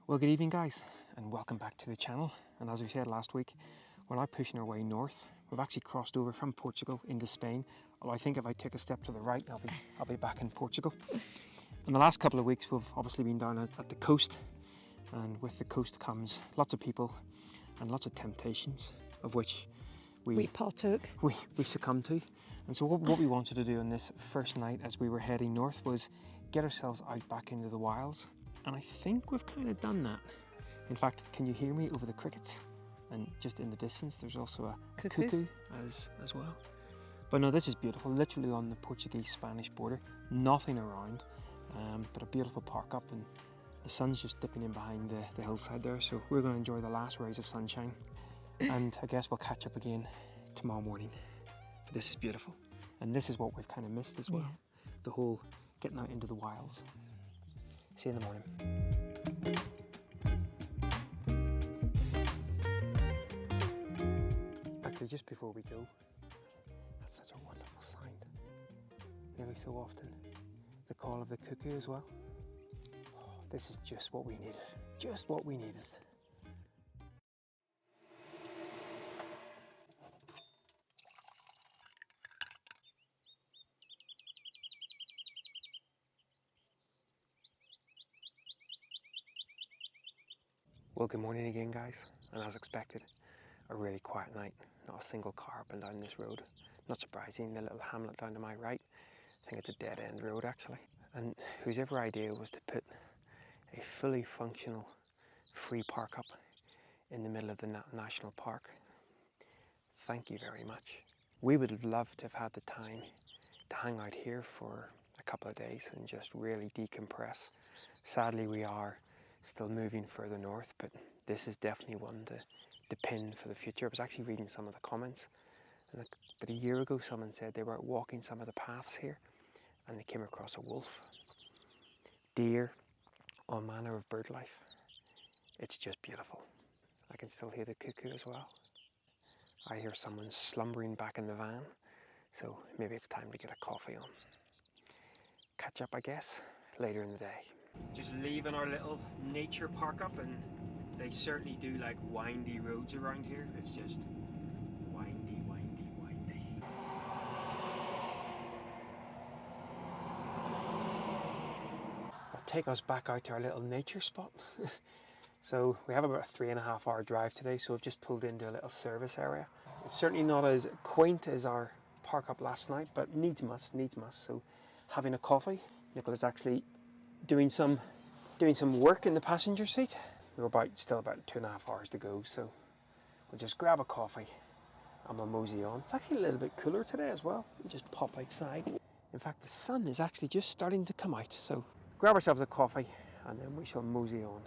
Well, good evening guys, and welcome back to the channel. And as we said last week, we're now pushing our way north. We've actually crossed over from Portugal into Spain. Although I think if I take a step to the right, I'll be back in Portugal. In the last couple of weeks, we've obviously been down at the coast, and with the coast comes lots of people and lots of temptations, of which we partook. We succumbed to. And so what we wanted to do on this first night as we were heading north was get ourselves out back into the wilds. And I think we've kind of done that. In fact, can you hear me over the crickets? And just in the distance, there's also a cuckoo as well. But no, this is beautiful, literally on the Portuguese-Spanish border. Nothing around, but a beautiful park up, and the sun's just dipping in behind the hillside there. So we're going to enjoy the last rays of sunshine. And I guess we'll catch up again tomorrow morning. But this is beautiful. And this is what we've kind of missed as well. Yeah. The whole getting out into the wilds. See you in the morning. Actually, just before we go, that's such a wonderful sound. Every so often, the call of the cuckoo as well. Oh, this is just what we needed. Just what we needed. Well, good morning again guys, and as expected, a really quiet night. Not a single car up and down this road. Not surprising, the little hamlet down to my right, I think it's a dead end road actually. And whosever idea was to put a fully functional free park up in the middle of the national park, thank you very much. We would have loved to have had the time to hang out here for a couple of days and just really decompress. Sadly, we are still moving further north, but this is definitely one to pin for the future. I was actually reading some of the comments, and about a year ago someone said they were out walking some of the paths here and they came across a wolf, deer, all manner of bird life. It's just beautiful. I can still hear the cuckoo as well. I hear someone slumbering back in the van, so maybe it's time to get a coffee on. Catch up, I guess, later in the day. Just leaving our little nature park up, and they certainly do like windy roads around here. It's just windy, windy, windy. I'll take us back out to our little nature spot. So we have about a 3.5 hour drive today, so we've just pulled into a little service area. It's certainly not as quaint as our park up last night, but needs must. So having a coffee. Nicola's actually doing some work in the passenger seat. We're still about 2.5 hours to go, so we'll just grab a coffee and we'll mosey on. It's actually a little bit cooler today as well. We'll just pop outside. In fact, the sun is actually just starting to come out, so grab ourselves a coffee and then we shall mosey on.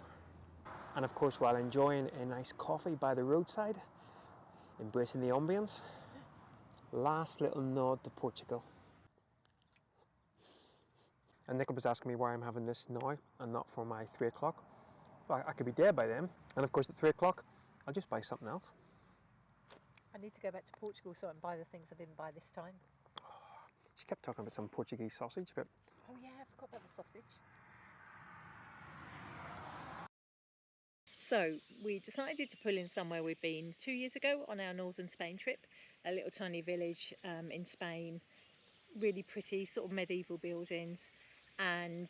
And of course, while enjoying a nice coffee by the roadside, embracing the ambience, last little nod to Portugal. And Nicola was asking me why I'm having this now and not for my 3 o'clock. Well, I could be dead by then. And of course at 3 o'clock, I'll just buy something else. I need to go back to Portugal so I can buy the things I didn't buy this time. Oh, she kept talking about some Portuguese sausage, but... Oh yeah, I forgot about the sausage. So we decided to pull in somewhere we've been 2 years ago on our northern Spain trip. A little tiny village in Spain. Really pretty, sort of medieval buildings. And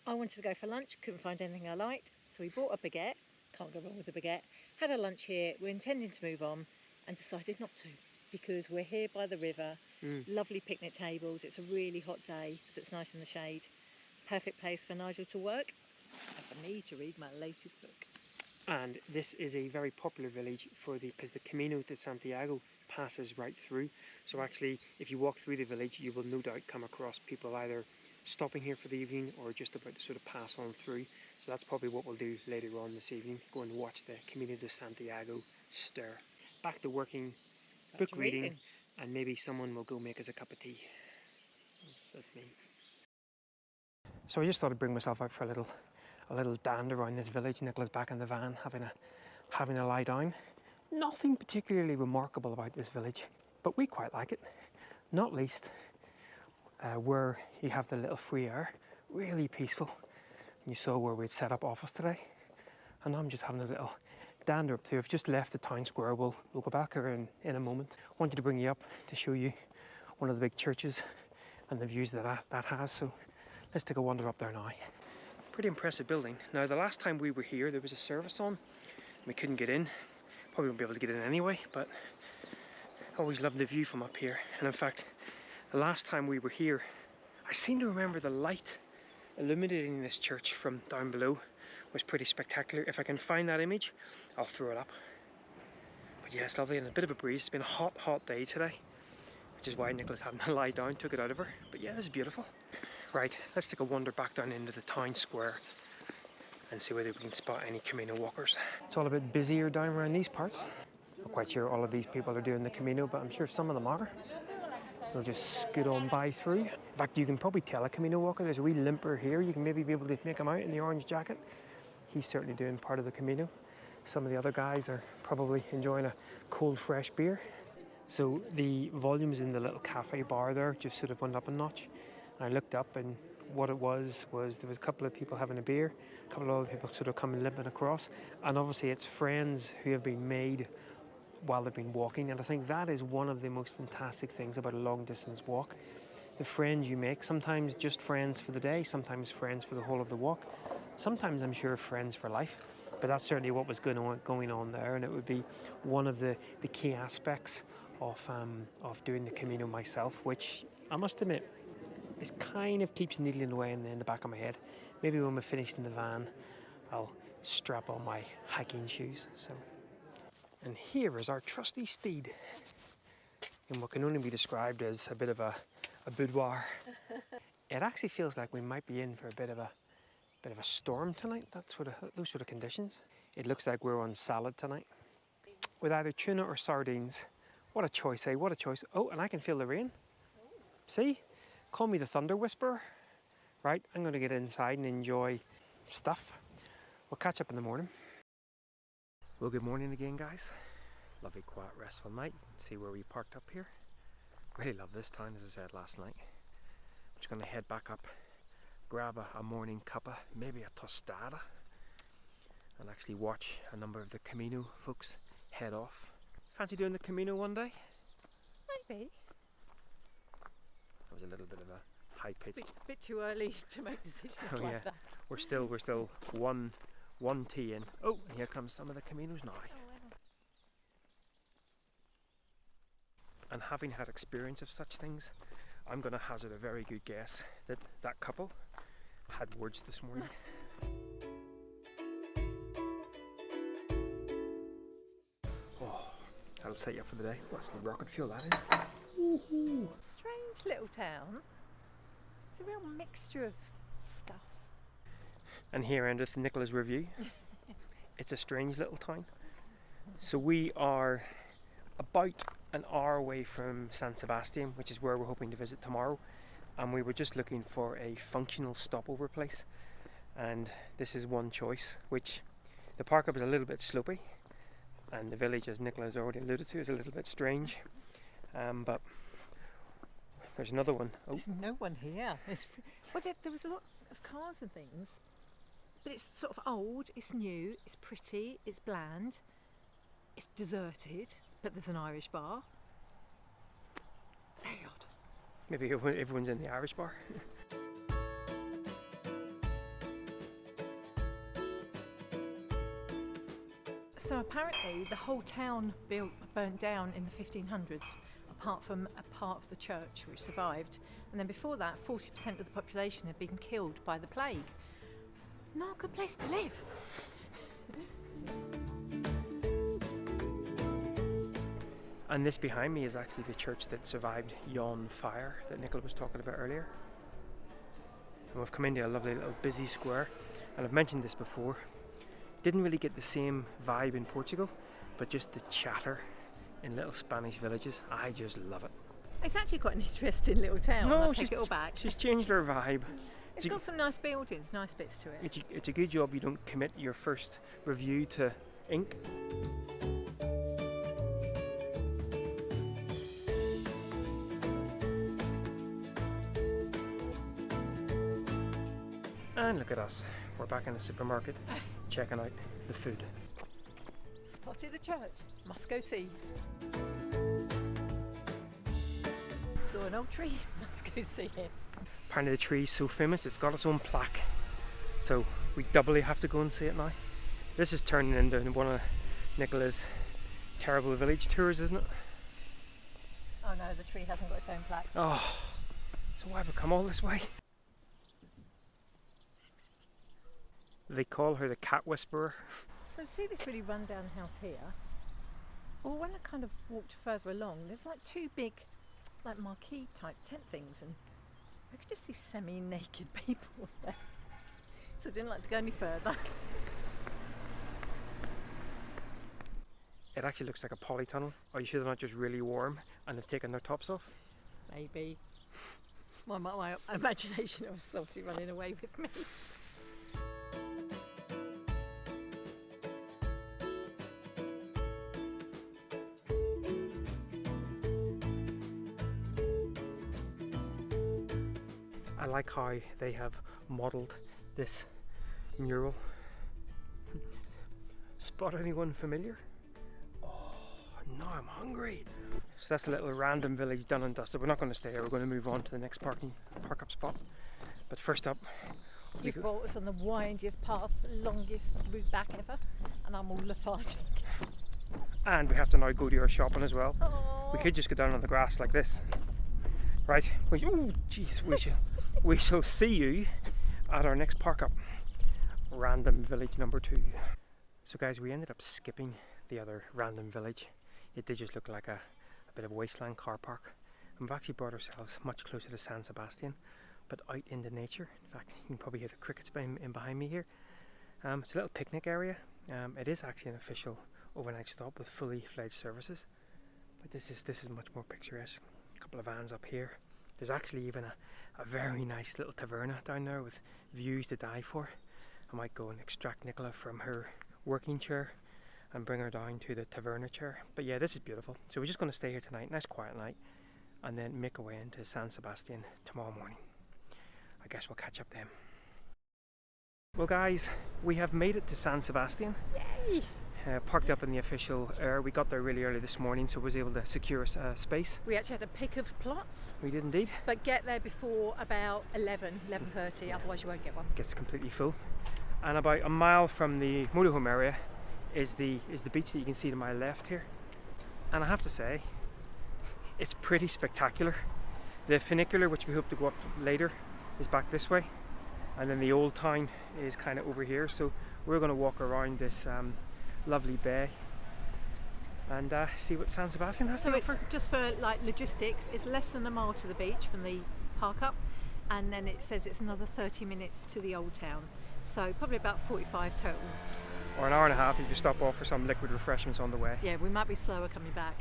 I wanted to go for lunch, couldn't find anything I liked, so we bought a baguette, can't go wrong with a baguette, had a lunch here, we're intending to move on, and decided not to, because we're here by the river, lovely picnic tables, it's a really hot day, so it's nice in the shade, perfect place for Nigel to work, and for me to read my latest book. And this is a very popular village because the Camino de Santiago passes right through. So actually, if you walk through the village, you will no doubt come across people either stopping here for the evening or just about to sort of pass on through. So that's probably what we'll do later on this evening, go and watch the Camino de Santiago stir. Back to working, book reading, and maybe someone will go make us a cup of tea. That's me. So I just thought I'd bring myself out for a little dander around this village. Nicola's back in the van having a lie down. Nothing particularly remarkable about this village, but we quite like it. Not least where you have the little free air, really peaceful. You saw where we'd set up office today. And I'm just having a little dander up through. I've just left the town square. We'll go back here in a moment. I wanted to bring you up to show you one of the big churches and the views that has. So let's take a wander up there now. Pretty impressive building. Now, the last time we were here, there was a service on. We couldn't get in. Probably won't be able to get in anyway, but I always loved the view from up here. And in fact, the last time we were here, I seem to remember the light illuminating this church from down below was pretty spectacular. If I can find that image, I'll throw it up. But yeah, it's lovely and a bit of a breeze. It's been a hot day today, which is why Nicola's having to lie down, took it out of her. But yeah, this is beautiful. Right, let's take a wander back down into the town square and see whether we can spot any Camino walkers. It's all a bit busier down around these parts. Not quite sure all of these people are doing the Camino, but I'm sure some of them are. We'll just scoot on by through. In fact, you can probably tell a Camino walker. There's a wee limper here. You can maybe be able to make him out in the orange jacket. He's certainly doing part of the Camino. Some of the other guys are probably enjoying a cold, fresh beer. So the volumes in the little cafe bar there just sort of went up a notch. And I looked up, and what it was there was a couple of people having a beer, a couple of other people sort of coming limping across, and obviously it's friends who have been made while they've been walking. And I think that is one of the most fantastic things about a long distance walk. The friends you make, sometimes just friends for the day, sometimes friends for the whole of the walk, sometimes I'm sure friends for life. But that's certainly what was going on there, and it would be one of the key aspects of doing the Camino myself, which I must admit is kind of keeps needling away in the back of my head. Maybe when we're finished in the van, I'll strap on my hiking shoes. And here is our trusty steed in what can only be described as a bit of a boudoir. It actually feels like we might be in for a bit of a storm tonight. Those sort of conditions. It looks like we're on salad tonight with either tuna or sardines. What a choice, eh? What a choice. Oh, and I can feel the rain. See? Call me the thunder whisperer. Right, I'm going to get inside and enjoy stuff. We'll catch up in the morning. Well, good morning again, guys. Lovely, quiet, restful night. See where we parked up here. Really love this town, as I said last night. I'm just going to head back up, grab a morning cuppa, maybe a tostada, and actually watch a number of the Camino folks head off. Fancy doing the Camino one day? Maybe. That was a little bit of a high-pitched. Bit too early to make decisions like that. We're still one tea in. Oh, and here comes some of the Caminos now. And having had experience of such things, I'm going to hazard a very good guess that that couple had words this morning. Oh, that'll set you up for the day. What's the rocket fuel that is? Ooh. Strange little town. It's a real mixture of stuff. And here endeth Nicola's review. It's a strange little town. So we are about an hour away from San Sebastian, which is where we're hoping to visit tomorrow. And we were just looking for a functional stopover place. And this is one choice, which the park up is a little bit slopey. And the village, as Nicola has already alluded to, is a little bit strange. But there's another one. Oh. There's no one here. There was a lot of cars and things. But it's sort of old, it's new, it's pretty, it's bland, it's deserted, but there's an Irish bar. Very odd. Maybe everyone's in the Irish bar. So apparently the whole town burnt down in the 1500s, apart from a part of the church which survived. And then before that, 40% of the population had been killed by the plague. Not a good place to live. And this behind me is actually the church that survived yon fire that Nicola was talking about earlier. And we've come into a lovely little busy square, and I've mentioned this before. Didn't really get the same vibe in Portugal, but just the chatter in little Spanish villages. I just love it. It's actually quite an interesting little town. No, I'll take it all back. She's changed her vibe. It's got some nice buildings, nice bits to it. It's a good job you don't commit your first review to ink. And look at us, We're back in the supermarket checking out the food. Spotted a church, must go see. Saw an old tree, must go see it. Apparently the tree is so famous it's got its own plaque, so we doubly have to go and see it now. This is turning into one of Nicola's terrible village tours, isn't it? Oh no, the tree hasn't got its own plaque. Oh, so why have we come all this way? They call her the cat whisperer. So see this really run-down house here? Well, when I kind of walked further along, there's like two big, like marquee type tent things, and I could just see semi-naked people there. So I didn't like to go any further. It actually looks like a polytunnel. Are you sure they're not just really warm and they've taken their tops off? Maybe. My imagination was obviously running away with me. I like how they have modelled this mural. Spot anyone familiar? Oh, now I'm hungry. So that's a little random village done and dusted. We're not going to stay here. We're going to move on to the next park up spot. But first up, You've brought us on the windiest path, longest route back ever, and I'm all lethargic. And we have to now go to our shopping as well. Aww. We could just go down on the grass like this. Right? Oh, jeez, we shall see you at our next park up. Random village number 2. So guys, we ended up skipping the other random village. It did just look like a bit of a wasteland car park. And we've actually brought ourselves much closer to San Sebastian, but out into nature. In fact, you can probably hear the crickets in behind me here. It's a little picnic area. It is actually an official overnight stop with fully fledged services. But this is much more picturesque. A couple of vans up here. There's actually even a very nice little taverna down there with views to die for. I might go and extract Nicola from her working chair and bring her down to the taverna chair. But yeah, this is beautiful. So we're just going to stay here tonight, nice quiet night, and then make our way into San Sebastian tomorrow morning. I guess we'll catch up then. Well guys, we have made it to San Sebastian. Yay! Parked up in the official we got there really early this morning, so was able to secure space. We actually had a pick of plots. We did indeed. But get there before about 11:30, otherwise you won't get one. Gets completely full. And about a mile from the motorhome area is the beach that you can see to my left here. And I have to say, it's pretty spectacular. The funicular, which we hope to go up later, is back this way, and then the old town is kind of over here. So we're going to walk around this lovely bay and see what San Sebastian has to offer. Just for like logistics, it's less than a mile to the beach from the park up, and then it says it's another 30 minutes to the old town, so probably about 45 total. Or an hour and a half if you stop off for some liquid refreshments on the way. Yeah, we might be slower coming back.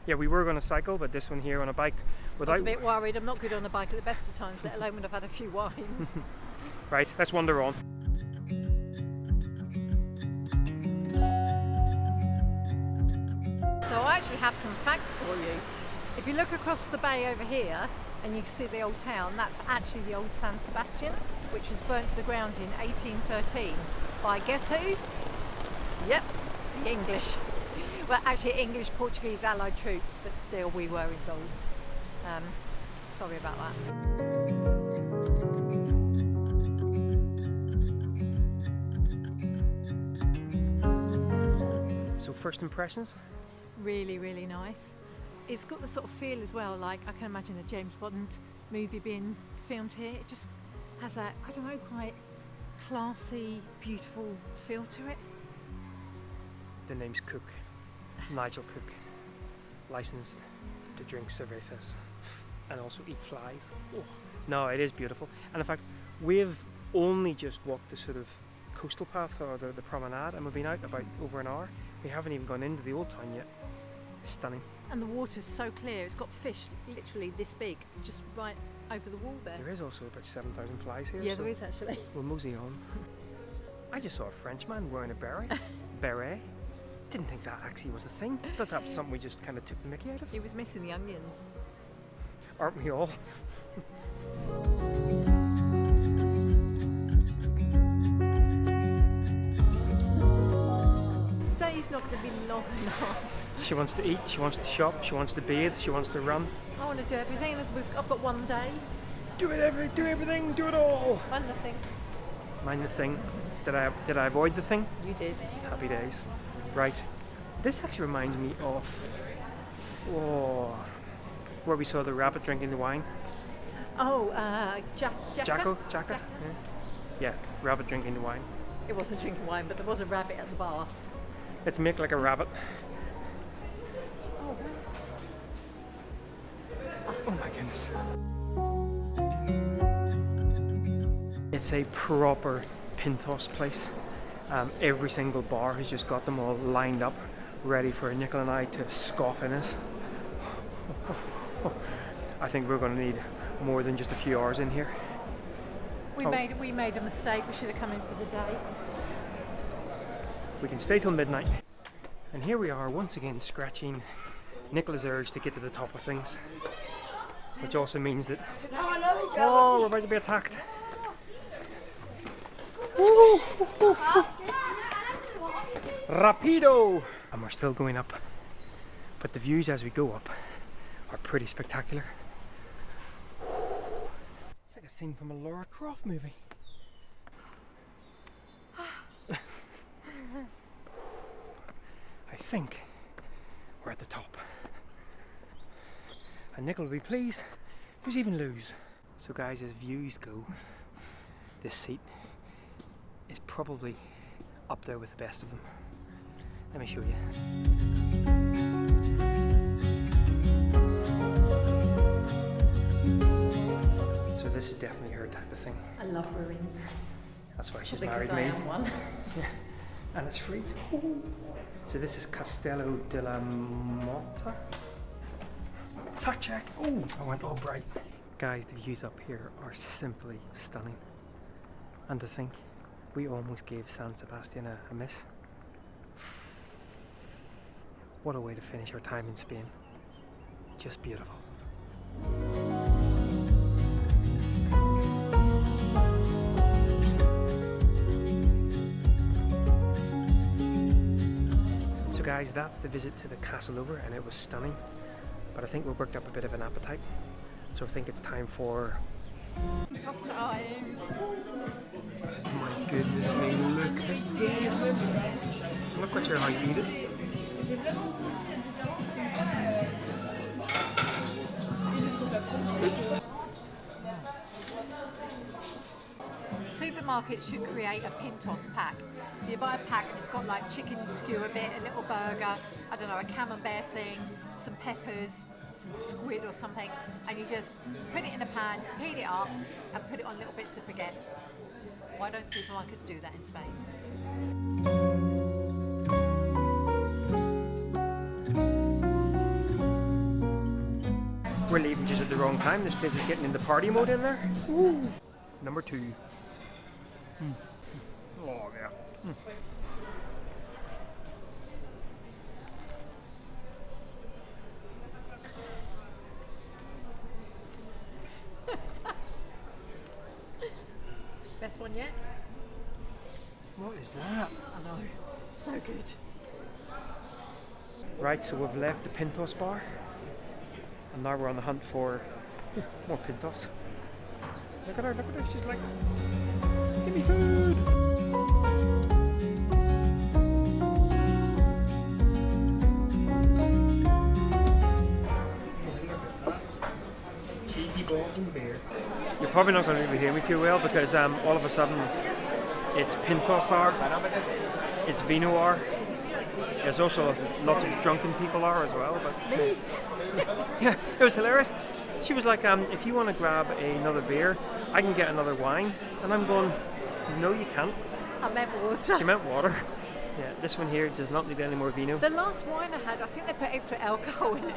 Yeah, we were going to cycle, but this one here on a bike without... I was a bit worried. I'm not good on a bike at the best of times, let alone when I've had a few wines. Right, let's wander on. So I actually have some facts for you. If you look across the bay over here and you can see the old town, that's actually the old San Sebastian, which was burnt to the ground in 1813 by guess who? Yep, the English. Well, actually English-Portuguese allied troops, but still we were involved. Sorry about that. So first impressions? Really, really nice. It's got the sort of feel as well, like I can imagine a James Bond movie being filmed here. It just has that, I don't know, quite classy, beautiful feel to it. The name's Cook. Nigel Cook. Licensed to drink cervezas and also eat flies. Oh, no, it is beautiful. And in fact, we've only just walked the sort of coastal path or the promenade, and we've been out about over an hour. We haven't even gone into the old town yet. Stunning. And the water's so clear, it's got fish literally this big, just right over the wall there. There is also about 7,000 flies here. Yeah, so there is actually. we'll mosey on. I just saw a Frenchman wearing a beret. Didn't think that actually was a thing. Thought that was something we just kind of took the mickey out of. He was missing the onions. Aren't we all? day's not going to be long enough. She wants to eat, she wants to shop, she wants to bathe, she wants to run. I want to do everything. I've got one day. Do everything, do it all. Mind the thing. Mind the thing. Did I avoid the thing? You did. Happy days. Right. This actually reminds me of where we saw the rabbit drinking the wine. Oh, Jacko? Yeah, rabbit drinking the wine. It wasn't drinking wine, but there was a rabbit at the bar. Let's make like a rabbit. Oh my goodness. It's a proper Pintos place. Every single bar has just got them all lined up, ready for Nicola and I to scoff in us. I think we're going to need more than just a few hours in here. We made a mistake. We should have come in for the day. We can stay till midnight. And here we are once again scratching Nicola's urge to get to the top of things. Which also means that we're about to be attacked. Rapido! And we're still going up. But the views as we go up are pretty spectacular. It's like a scene from a Lara Croft movie. I think we're at the top. And Nick will be pleased. Who's even lose? So guys, as views go, this seat is probably up there with the best of them. Let me show you. So this is definitely her type of thing. I love ruins. That's why she's Because married me. I am one. Yeah. And it's free. So this is Castello della Motta. Fact check. Oh, I went all bright. Guys, the views up here are simply stunning. And to think, we almost gave San Sebastian a miss. What a way to finish our time in Spain. Just beautiful. So guys, that's the visit to the castle over, and it was stunning. But I think we worked up a bit of an appetite. So I think it's time for... Toss time. Oh my goodness me, look at this! I'm not quite sure how you eat it. Supermarkets should create a Pintos pack. So you buy a pack and it's got like chicken skewer bit, a little burger, I don't know, a camembert thing, some peppers, some squid or something, and you just put it in a pan, heat it up, and put it on little bits of baguette. Why don't supermarkets do that in Spain? We're leaving just at the wrong time. This place is getting into party mode in there. Ooh. Number 2. Oh yeah. Best one yet? What is that? I know. So good. Right, so we've left the Pintos bar. And now we're on the hunt for more Pintos. Look at her, she's like, give me food! Cheesy balls and beer. You're probably not going to hear me too well because all of a sudden it's Pintos hour, it's Vino hour. There's also lots of drunken people are as well. But Me? yeah, it was hilarious. She was like, if you want to grab another beer, I can get another wine. And I'm going, no you can't. I meant water. She meant water. Yeah, this one here does not need any more vino. The last wine I had, I think they put extra alcohol in it.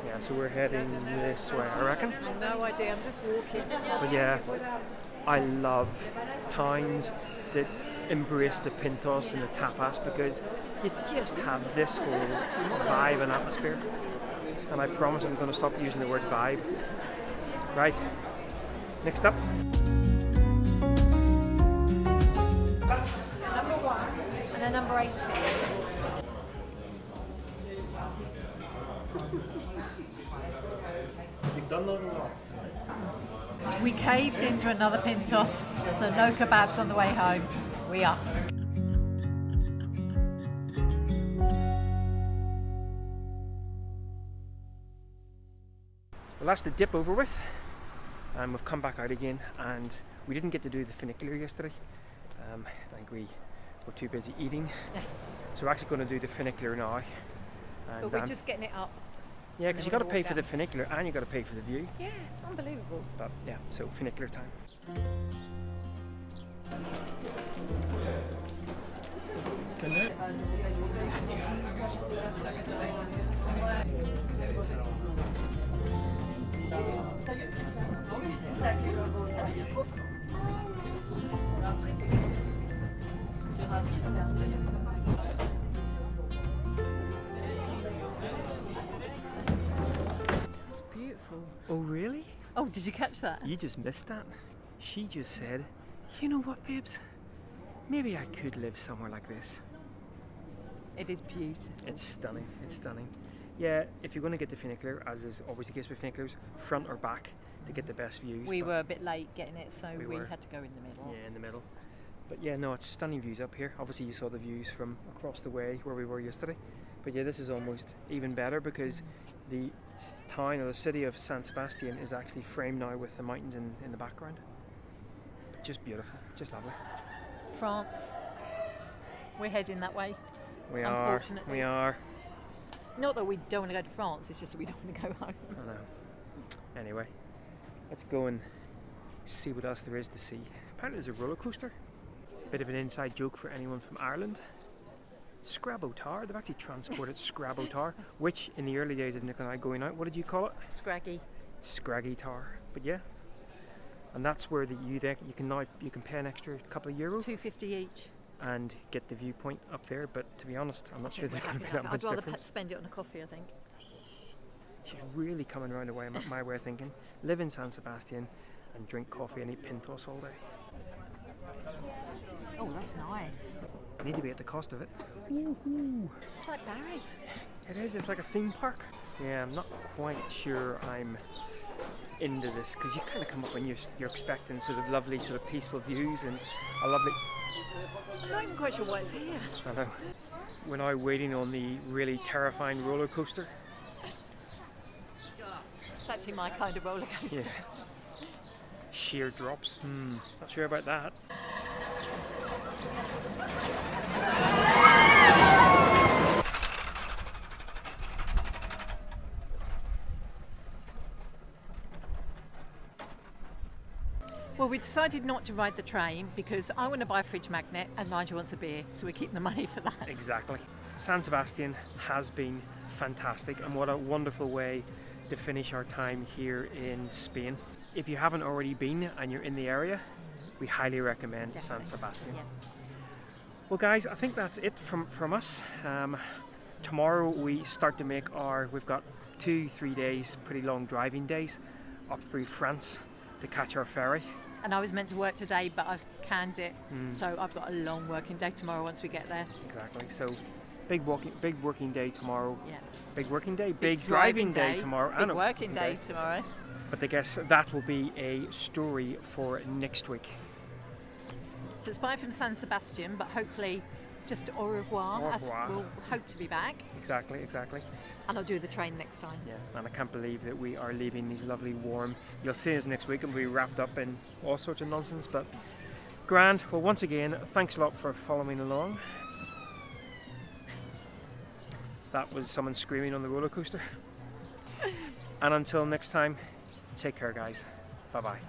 Yeah, so we're heading this way, I reckon. No idea, I'm just walking. But yeah, I love towns that embrace the Pintos and the tapas because you just have this whole vibe and atmosphere. And I promise I'm going to stop using the word vibe. Right, next up. Number 1, and They're number 18. You've done those a lot. We caved into another Pintos, so no kebabs on the way home. We are. Well, that's the dip over with, and we've come back out again, and we didn't get to do the funicular yesterday. I think we were too busy eating. Yeah. So we're actually going to do the funicular now. And, But we're just getting it up. yeah, because you got to pay for the funicular and you got to pay for the view. Yeah, unbelievable. But yeah, so funicular time. It's beautiful. Oh really? Oh, did you catch that? You just missed that. She just said, you know what, babes? Maybe I could live somewhere like this. It is beautiful. It's stunning. It's stunning. Yeah, if you're going to get the funicular, as is always the case with funiculars, front or back to get the best views. We were a bit late getting it, so we were. had to go in the middle. Yeah, in the middle. But yeah, no, it's stunning views up here. Obviously you saw the views from across the way where we were yesterday. But yeah, this is almost even better because the town or the city of San Sebastian is actually framed now with the mountains in the background. Just beautiful, just lovely. France. We're heading that way. We are. Unfortunately. We are. Not that we don't want to go to France, it's just that we don't want to go home. I know. Anyway, let's go and see what else there is to see. Apparently there's a roller coaster. Bit of an inside joke for anyone from Ireland. Scrabo Tower. They've actually transported Scrabo Tower, which in the early days of Nicola and I going out, what did you call it? Scraggy. Scraggy Tower. But yeah. And that's where you can pay an extra couple of euros $2.50 each. and get the viewpoint up there. But to be honest, I'm not sure there's going to be that much I'd rather difference. spend it on a coffee, I think. She's really coming around my way of thinking. Live in San Sebastian and drink coffee and eat pintos all day. Oh, that's nice. Need to be at the cost of it. It's like Barry's. It is, it's like a theme park. Yeah, I'm not quite sure I'm into this because you kind of come up when you're expecting sort of lovely, sort of peaceful views and a lovely... I'm not even quite sure why it's here. I know. We're now waiting on the really terrifying roller coaster. It's actually my kind of roller coaster. Yeah. Sheer drops. Not sure about that. Well, we decided not to ride the train because I want to buy a fridge magnet and Nigel wants a beer, so we're keeping the money for that. Exactly. San Sebastian has been fantastic, and what a wonderful way to finish our time here in Spain. If you haven't already been and you're in the area, we highly recommend Definitely. San Sebastian. Yeah. Well guys, I think that's it from us. Tomorrow we start to make we've got 2-3 days, pretty long driving days, up through France to catch our ferry. And I was meant to work today, but I've canned it, so I've got a long working day tomorrow once we get there. Exactly, so big working day tomorrow. Yeah. Big working day, big driving day tomorrow. Big working day tomorrow. But I guess that will be a story for next week. So it's bye from San Sebastian, but hopefully just au revoir, Au as revoir. we'll hope to be back. Exactly. And I'll do the train next time. Yeah, and I can't believe that we are leaving these lovely warm. You'll see us next week and we'll be wrapped up in all sorts of nonsense, but grand. Well, once again, thanks a lot for following along. That was someone screaming on the roller coaster. And until next time, take care, guys. Bye-bye.